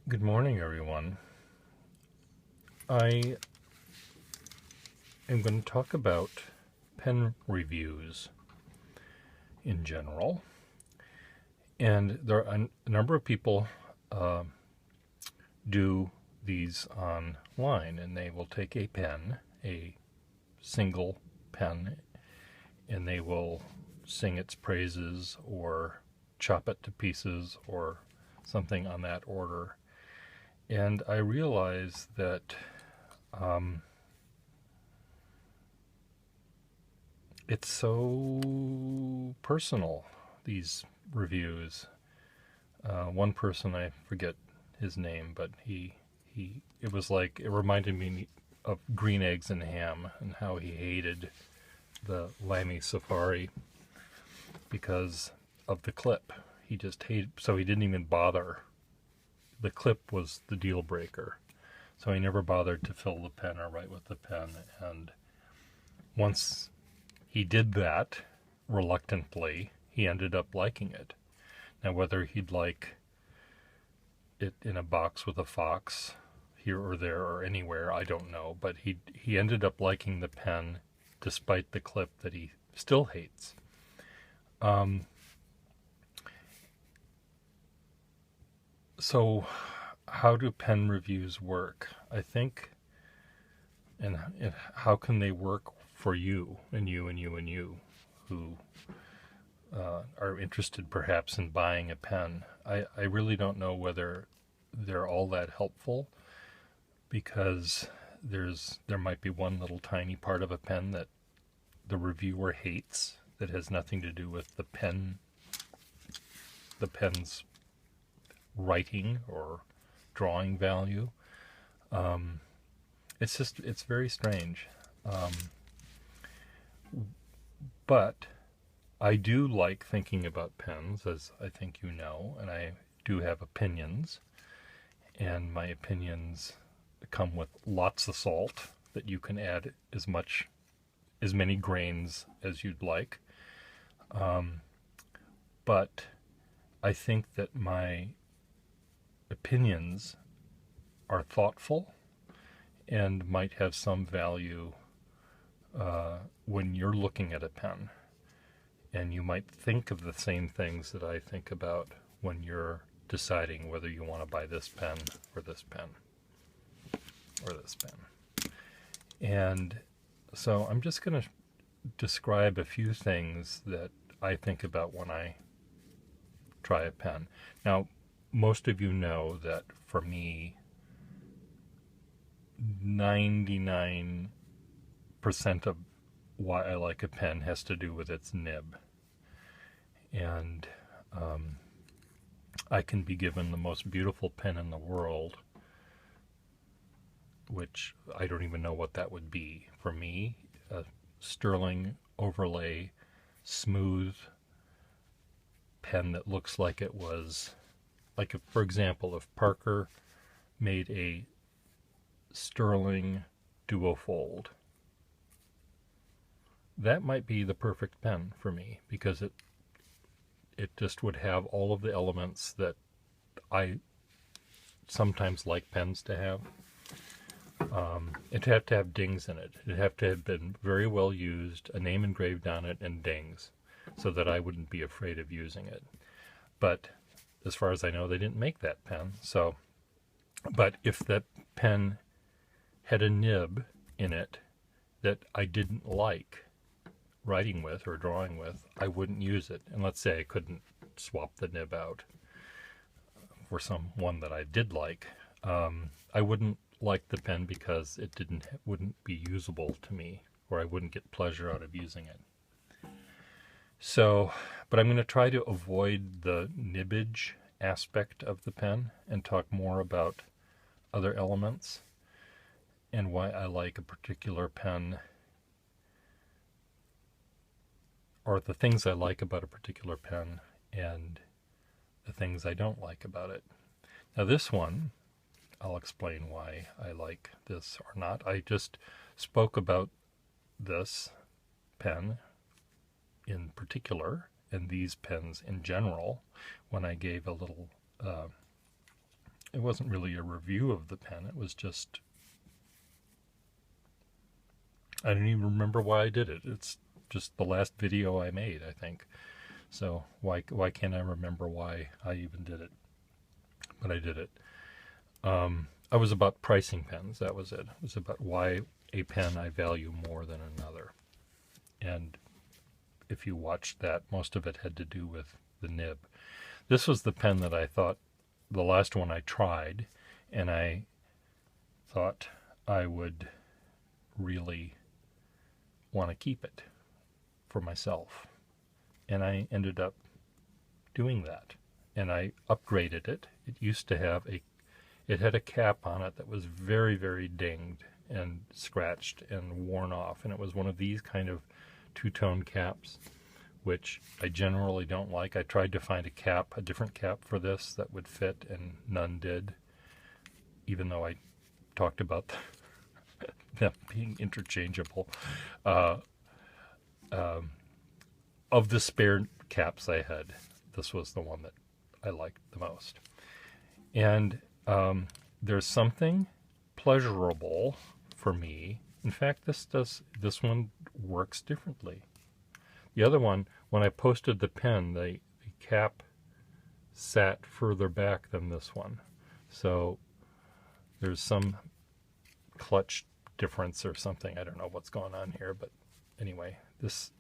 Good morning, everyone. I am going to talk about pen reviews in general. And there are a number of people do these online, and they will take a pen, a single pen, and they will sing its praises or chop it to pieces or something on that order. And I realize that it's so personal, these reviews. One person, I forget his name, but it was like, it reminded me of green eggs and ham and how he hated the Lammy Safari because of the clip. He just hated, so he didn't even bother. The clip was the deal breaker. So he never bothered to fill the pen or write with the pen. And once he did that, reluctantly, he ended up liking it. Now, whether he'd like it in a box with a fox here or there or anywhere, I don't know. But he ended up liking the pen despite the clip that he still hates. So how do pen reviews work? I think, and how can they work for you and you and you and you who are interested perhaps in buying a pen? I really don't know whether they're all that helpful, because there might be one little tiny part of a pen that the reviewer hates that has nothing to do with the pen's writing or drawing value. It's very strange. But I do like thinking about pens, as I think you know, and I do have opinions, and my opinions come with lots of salt that you can add as many grains as you'd like. But I think that my opinions are thoughtful and might have some value when you're looking at a pen. And you might think of the same things that I think about when you're deciding whether you want to buy this pen or this pen or this pen. And so I'm just going to describe a few things that I think about when I try a pen. Now, most of you know that for me, 99% of why I like a pen has to do with its nib. And I can be given the most beautiful pen in the world, which I don't even know what that would be. For me, a sterling overlay, smooth pen that looks like it was, like, if, for example, if Parker made a sterling duofold, that might be the perfect pen for me, because it just would have all of the elements that I sometimes like pens to have. It'd have to have dings in it. It'd have to have been very well used, a name engraved on it, and dings, so that I wouldn't be afraid of using it. But as far as I know, they didn't make that pen. So, but if that pen had a nib in it that I didn't like writing with or drawing with, I wouldn't use it. And let's say I couldn't swap the nib out for some one that I did like. I wouldn't like the pen because it wouldn't be usable to me, or I wouldn't get pleasure out of using it. So, but I'm going to try to avoid the nibbage aspect of the pen and talk more about other elements and why I like a particular pen, or the things I like about a particular pen and the things I don't like about it. Now, this one, I'll explain why I like this or not. I just spoke about this pen in particular and these pens in general when I gave a little it wasn't really a review of the pen. It was just, I don't even remember why I did it. It's just the last video I made, I think. So why can't I remember why I even did it? But I did it. I was about pricing pens. That was it. It was about why a pen I value more than another. And if you watched that, most of it had to do with the nib. This was the pen that I thought, the last one I tried, and I thought I would really want to keep it for myself. And I ended up doing that. And I upgraded it. It used to have it had a cap on it that was very, very dinged and scratched and worn off. And it was one of these kind of two-tone caps, which I generally don't like. I tried to find a different cap for this that would fit, and none did, even though I talked about them being interchangeable. Of the spare caps I had, this was the one that I liked the most. And there's something pleasurable for me. In fact, this one works differently. The other one, when I posted the pen, the cap sat further back than this one. So there's some clutch difference or something. I don't know what's going on here, but anyway, this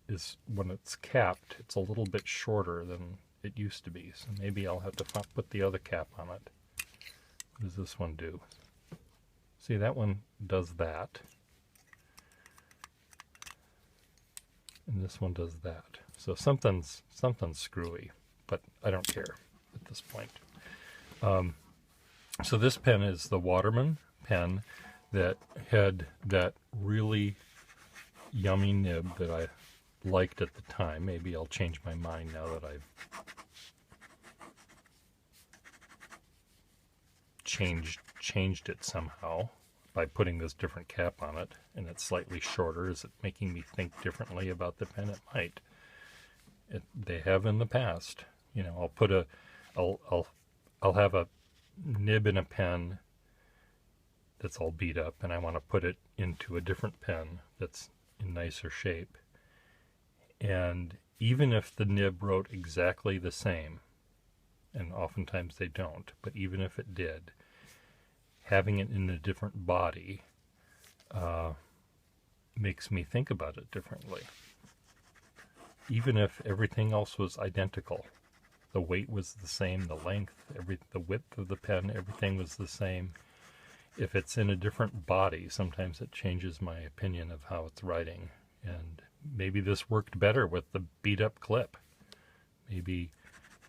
is, when it's capped, it's a little bit shorter than it used to be. So maybe I'll have to put the other cap on it. What does this one do? See, that one does that. And this one does that. So something's screwy, but I don't care at this point. So this pen is the Watermen pen that had that really yummy nib that I liked at the time. Maybe I'll change my mind now that I've changed it somehow by putting this different cap on it, and it's slightly shorter. Is it making me think differently about the pen? It might. They have in the past. You know, I'll have a nib in a pen that's all beat up, and I want to put it into a different pen that's in nicer shape. And even if the nib wrote exactly the same, and oftentimes they don't, but even if it did, having it in a different body makes me think about it differently. Even if everything else was identical, the weight was the same, the length, the width of the pen, everything was the same. If it's in a different body, sometimes it changes my opinion of how it's writing. And maybe this worked better with the beat-up clip. Maybe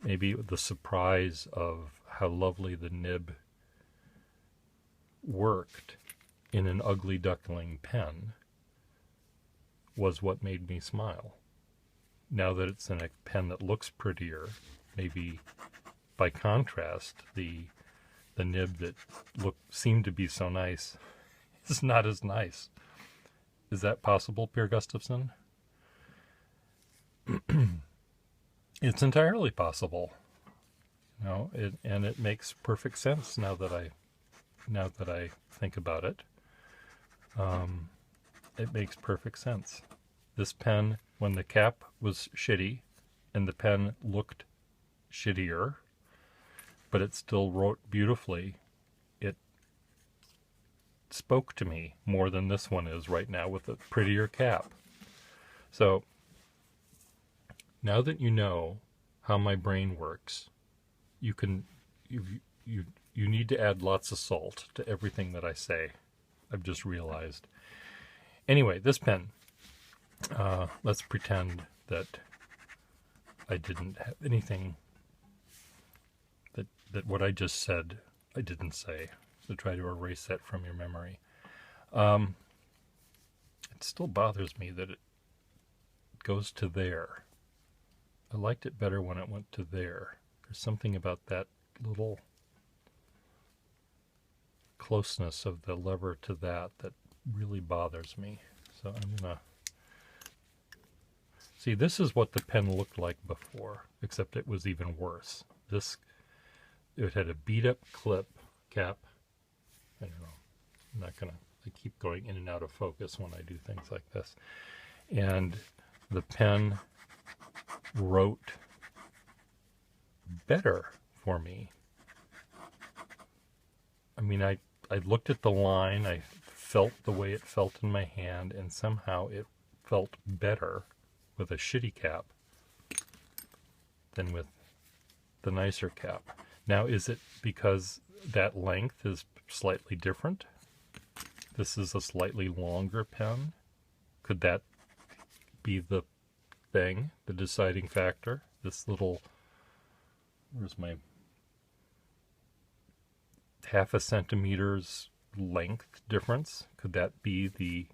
the surprise of how lovely the nib worked in an ugly duckling pen was what made me smile. Now that it's in a pen that looks prettier, maybe by contrast, the nib that seemed to be so nice is not as nice. Is that possible, Per Gustafsson? It's entirely possible. You know, and it makes perfect sense now that I think about it. It makes perfect sense. This pen, when the cap was shitty and the pen looked shittier, but it still wrote beautifully, it spoke to me more than this one is right now with a prettier cap. So now that you know how my brain works, you need to add lots of salt to everything that I say. I've just realized. Anyway, this pen, let's pretend that I didn't have anything, that what I just said I didn't say. So try to erase that from your memory. It still bothers me that it goes to there. I liked it better when it went to there. There's something about that little closeness of the lever to that really bothers me. So I'm gonna see, this is what the pen looked like before, except it was even worse. it had a beat up clip cap. I don't know. I'm not gonna. I keep going in and out of focus when I do things like this. And the pen wrote better for me. I mean, I looked at the line, I felt the way it felt in my hand, and somehow it felt better with a shitty cap than with the nicer cap. Now, is it because that length is slightly different? This is a slightly longer pen. Could that be the thing, the deciding factor? This little, where's my half a centimeter's length difference? Could that be the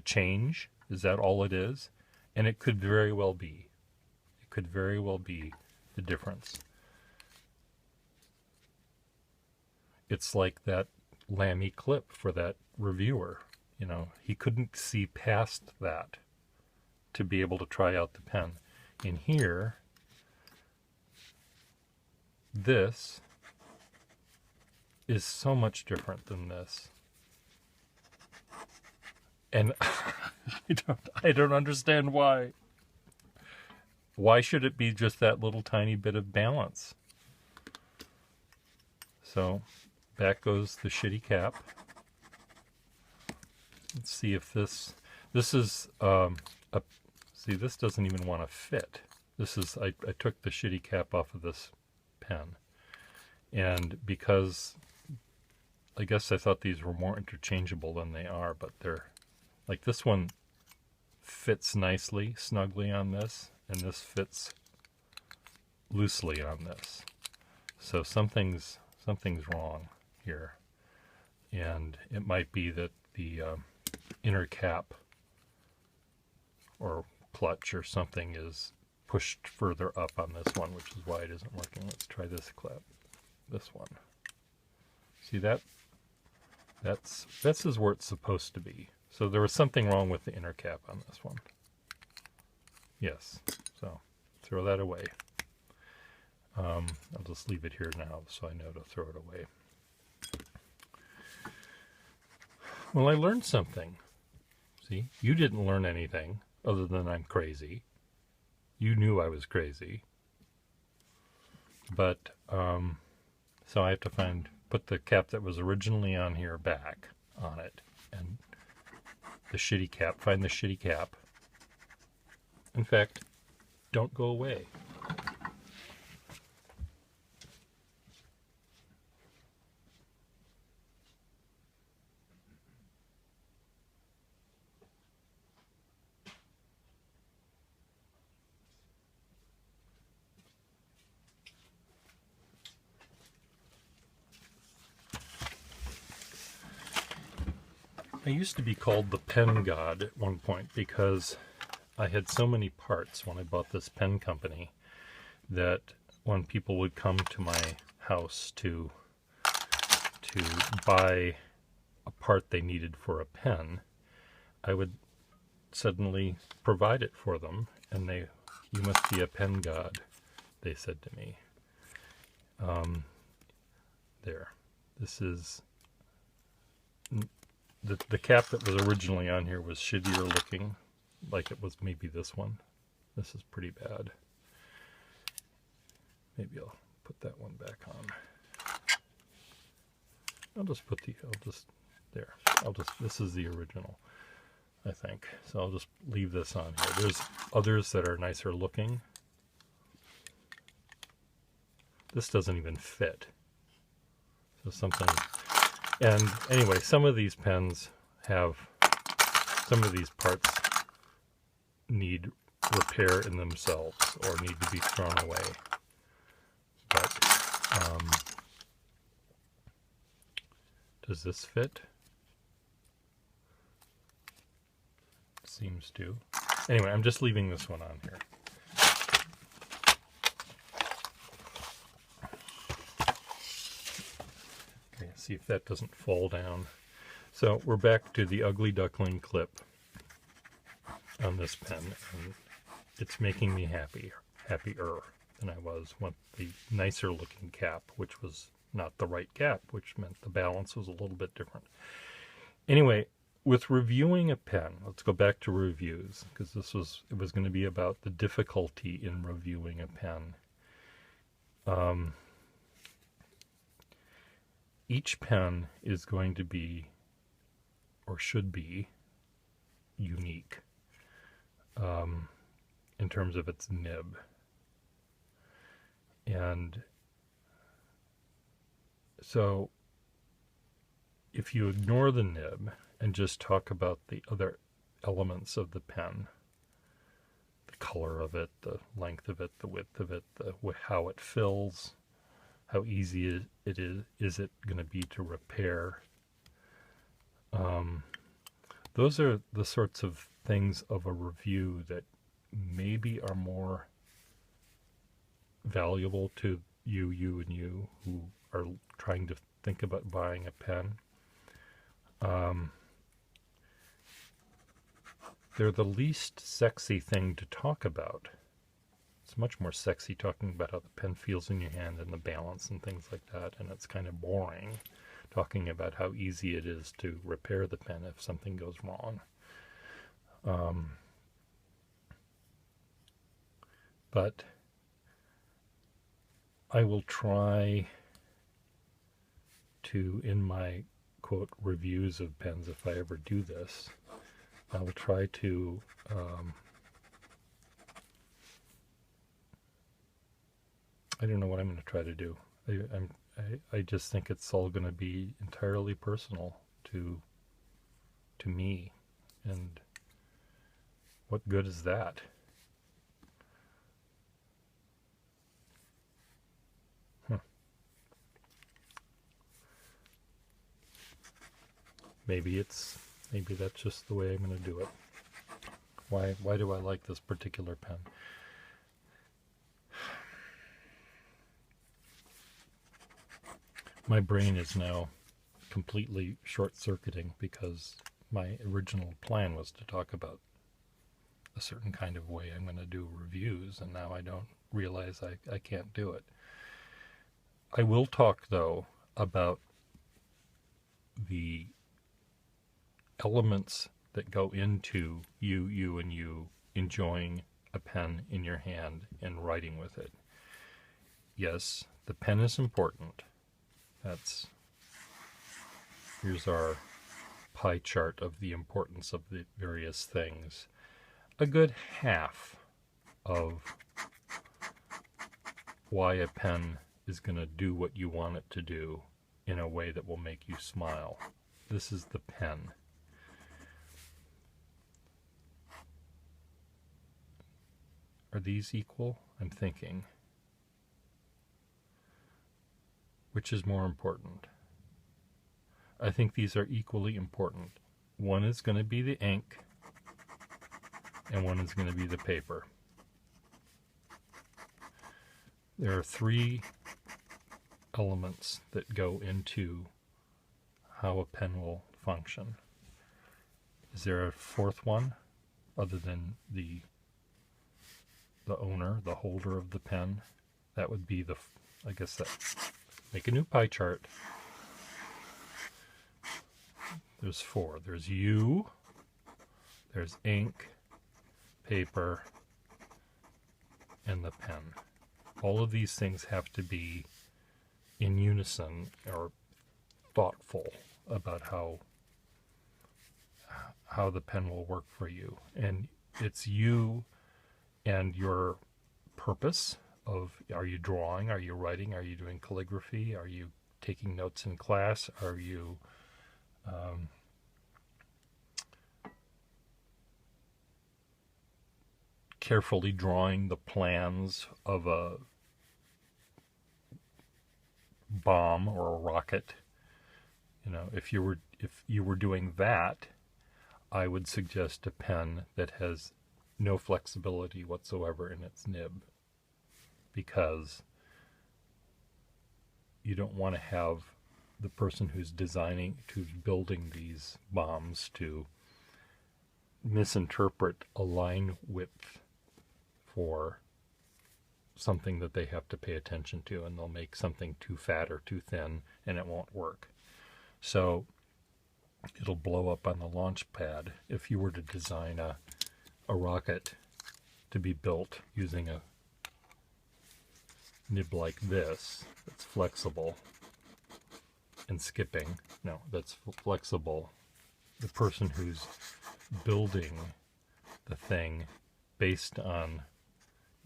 change? Is that all it is? And it could very well be. It could very well be the difference. It's like that Lamy clip for that reviewer. You know, he couldn't see past that to be able to try out the pen. In here, this is so much different than this. And I don't understand why. Why should it be just that little tiny bit of balance? So back goes the shitty cap. Let's see if this is see, this doesn't even want to fit. This is I took the shitty cap off of this pen, and because I guess I thought these were more interchangeable than they are, but they're like, this one fits nicely, snugly on this, and this fits loosely on this. So something's wrong here, and it might be that the inner cap or clutch or something is pushed further up on this one, which is why it isn't working. Let's try this clip, this one. See that? This is where it's supposed to be. So there was something wrong with the inner cap on this one. Yes, so throw that away. I'll just leave it here now so I know to throw it away. Well, I learned something. See, you didn't learn anything other than I'm crazy. You knew I was crazy. But, so I have to put the cap that was originally on here back on it. And the shitty cap, find the shitty cap. In fact, don't go away. I used to be called the pen god at one point because I had so many parts when I bought this pen company that when people would come to my house to buy a part they needed for a pen, I would suddenly provide it for them, and you must be a pen god, they said to me. There. This is... The cap that was originally on here was shittier looking, like it was maybe this one. This is pretty bad. Maybe I'll put that one back on. This is the original, I think. So I'll just leave this on here. There's others that are nicer looking. This doesn't even fit. So something... And anyway, some of these pens have, some of these parts need repair in themselves or need to be thrown away. But does this fit? Seems to. Anyway, I'm just leaving this one on here. See if that doesn't fall down. So we're back to the ugly duckling clip on this pen, and it's making me happier. than I was with the nicer looking cap, which was not the right cap, which meant the balance was a little bit different. Anyway, with reviewing a pen, let's go back to reviews, because it was going to be about the difficulty in reviewing a pen. Each pen is going to be, or should be, unique in terms of its nib. And so if you ignore the nib and just talk about the other elements of the pen, the color of it, the length of it, the width of it, how it fills, how easy it is it going to be to repair. Those are the sorts of things of a review that maybe are more valuable to you and you who are trying to think about buying a pen. They're the least sexy thing to talk about. It's much more sexy talking about how the pen feels in your hand and the balance and things like that, and it's kind of boring talking about how easy it is to repair the pen if something goes wrong. But I will try to, in my quote reviews of pens, if I ever do this, I will try to I don't know what I'm going to try to do. I just think it's all going to be entirely personal to me, and what good is that? Maybe that's just the way I'm going to do it. Why do I like this particular pen? My brain is now completely short-circuiting because my original plan was to talk about a certain kind of way I'm going to do reviews, and now I don't realize I can't do it. I will talk, though, about the elements that go into you enjoying a pen in your hand and writing with it. Yes, the pen is important. Here's our pie chart of the importance of the various things. A good half of why a pen is going to do what you want it to do in a way that will make you smile. This is the pen. Are these equal? I'm thinking. Which is more important? I think these are equally important. One is going to be the ink, and one is going to be the paper. There are three elements that go into how a pen will function. Is there a fourth one other than the owner, the holder of the pen? That would be I guess that. Make a new pie chart. There's four. There's you, there's ink, paper, and the pen. All of these things have to be in unison or thoughtful about how the pen will work for you. And it's you and your purpose of, are you drawing, are you writing, are you doing calligraphy, are you taking notes in class, are you carefully drawing the plans of a bomb or a rocket. If you were doing that, I would suggest a pen that has no flexibility whatsoever in its nib, because you don't want to have the person who's building these bombs to misinterpret a line width for something that they have to pay attention to, and they'll make something too fat or too thin, and it won't work. So it'll blow up on the launch pad. If you were to design a rocket to be built using a nib like this, that's flexible and skipping, no, that's flexible, the person who's building the thing based on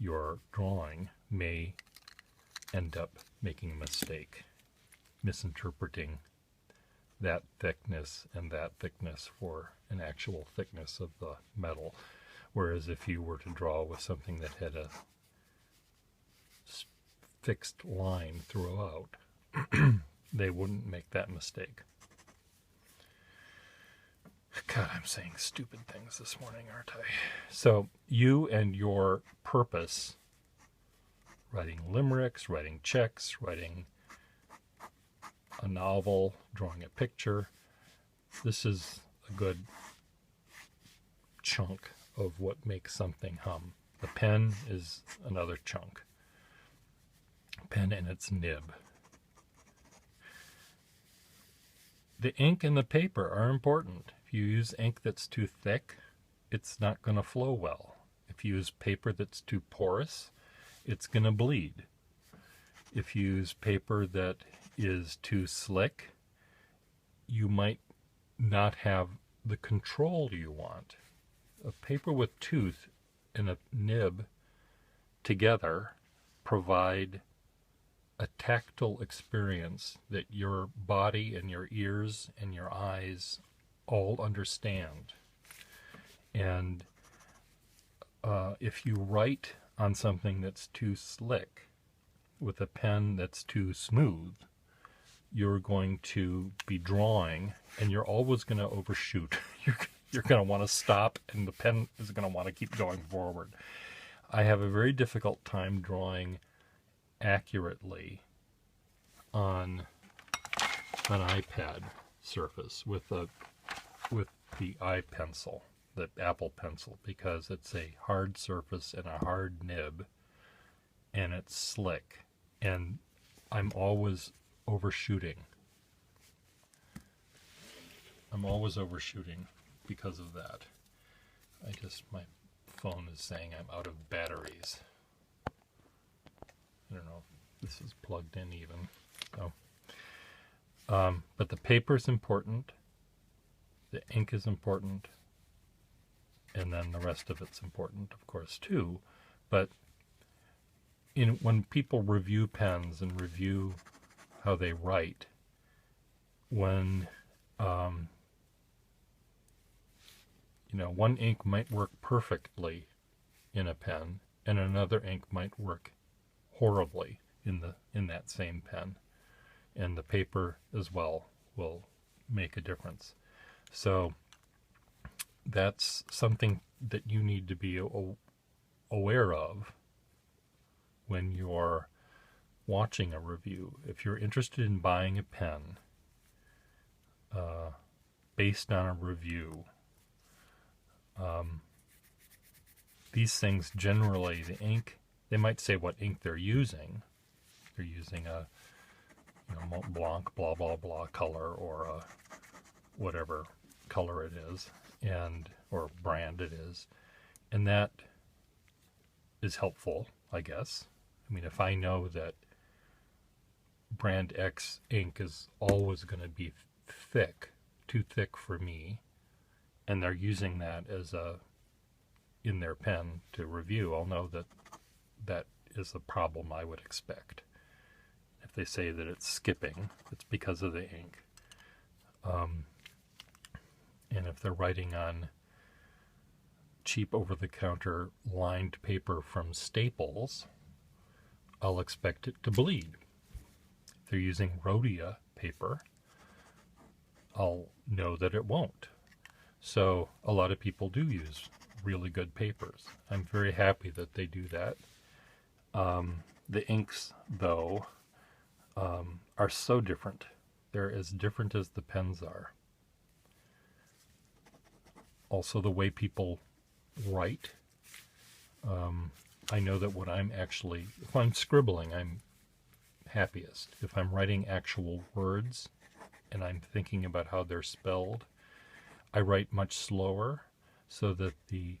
your drawing may end up making a mistake, misinterpreting that thickness and that thickness for an actual thickness of the metal. Whereas if you were to draw with something that had a fixed line throughout, they wouldn't make that mistake. God, I'm saying stupid things this morning, aren't I? So you and your purpose, writing limericks, writing checks, writing a novel, drawing a picture, this is a good chunk of what makes something hum. The pen is another chunk. Pen and its nib. The ink and the paper are important. If you use ink that's too thick, it's not going to flow well. If you use paper that's too porous, it's going to bleed. If you use paper that is too slick, you might not have the control you want. A paper with tooth and a nib together provide a tactile experience that your body and your ears and your eyes all understand. And if you write on something that's too slick with a pen that's too smooth, you're going to be drawing and you're always going to overshoot. You're going to want to stop and the pen is going to want to keep going forward. I have a very difficult time drawing accurately on an iPad surface with the iPencil, the Apple Pencil, because it's a hard surface and a hard nib and it's slick, and I'm always overshooting. I'm always overshooting because of that. My phone is saying I'm out of batteries. I don't know if this is plugged in even. But the paper's important, the ink is important, and then the rest of it's important, of course, too. But when people review pens and review how they write, when one ink might work perfectly in a pen, and another ink might work horribly in that same pen, and the paper as well will make a difference. So that's something that you need to be aware of when you're watching a review. If you're interested in buying a pen based on a review, these things generally, the ink, they might say what ink they're using. They're using a Mont Blanc blah blah blah color, or a whatever color it is, or brand it is, and that is helpful, I guess. I mean, if I know that brand X ink is always going to be thick, too thick for me, and they're using that as in their pen to review, I'll know that that is a problem I would expect. If they say that it's skipping, it's because of the ink. And if they're writing on cheap over-the-counter lined paper from Staples, I'll expect it to bleed. If they're using Rhodia paper, I'll know that it won't. So a lot of people do use really good papers. I'm very happy that they do that. The inks, though, are so different. They're as different as the pens are. Also, the way people write. I know that when I'm actually, if I'm scribbling, I'm happiest. If I'm writing actual words and I'm thinking about how they're spelled, I write much slower so that the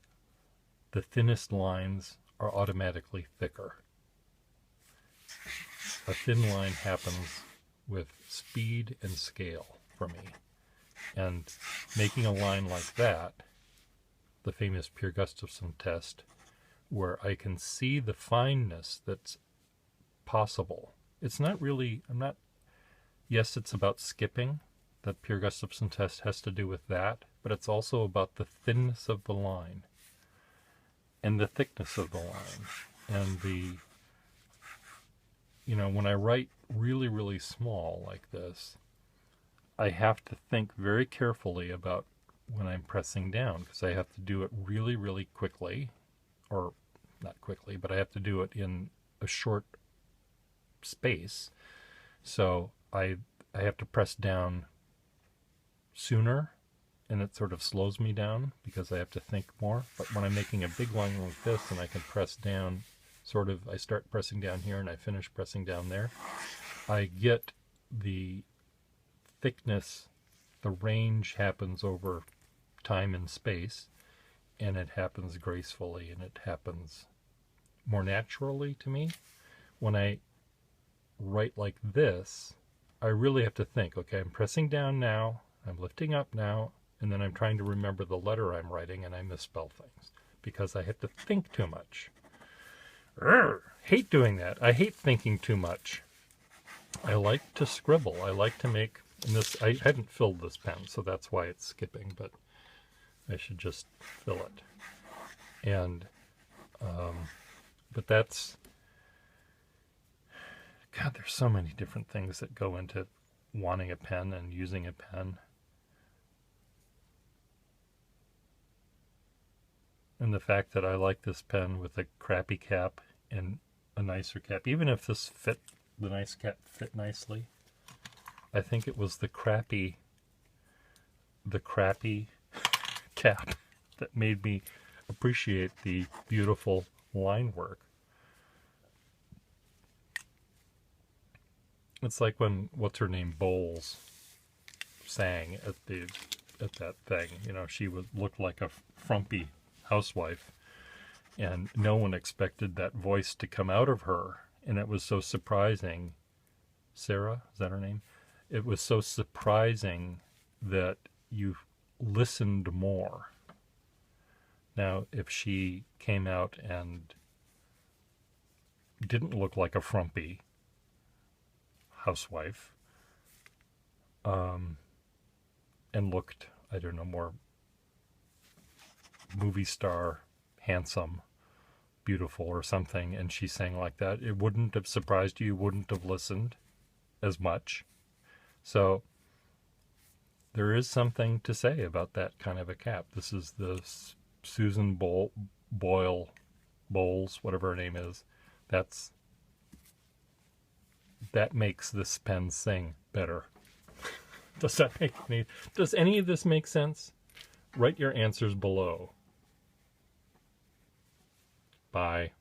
thinnest lines are automatically thicker. A thin line happens with speed and scale for me. And making a line like that, the famous Pierre Gustafson test, where I can see the fineness that's possible. It's not really, yes, it's about skipping. That Pierre Gustafson test has to do with that, but it's also about the thinness of the line and the thickness of the line. And when I write really, really small like this, I have to think very carefully about when I'm pressing down, because I have to do it really, really quickly, or not quickly, but I have to do it in a short space. So I have to press down sooner, and it sort of slows me down because I have to think more. But when I'm making a big line like this and I can press down, I start pressing down here and I finish pressing down there, I get the thickness, the range happens over time and space, and it happens gracefully, and it happens more naturally to me. When I write like this, I really have to think, okay, I'm pressing down now, I'm lifting up now, and then I'm trying to remember the letter I'm writing, and I misspell things because I have to think too much. Hate doing that. I hate thinking too much. I like to scribble. I like to make, and this, I hadn't filled this pen, so that's why it's skipping, but I should just fill it. And, but that's, God, there's so many different things that go into wanting a pen and using a pen. And the fact that I like this pen with a crappy cap and a nicer cap, even if this the nice cap fit nicely, I think it was the crappy cap that made me appreciate the beautiful line work. It's like when, what's her name, Bowles sang at that thing. She looked like a frumpy housewife, and no one expected that voice to come out of her, and it was so surprising. Sarah, is that her name? It was so surprising that you listened more. Now, if she came out and didn't look like a frumpy housewife, and looked, I don't know, more movie star, handsome, beautiful or something, and she sang like that, it wouldn't have surprised you. You wouldn't have listened as much. So there is something to say about that kind of a cap. This is the Susan Bowles, whatever her name is. That makes this pen sing better. Does any of this make sense? Write your answers below. Bye.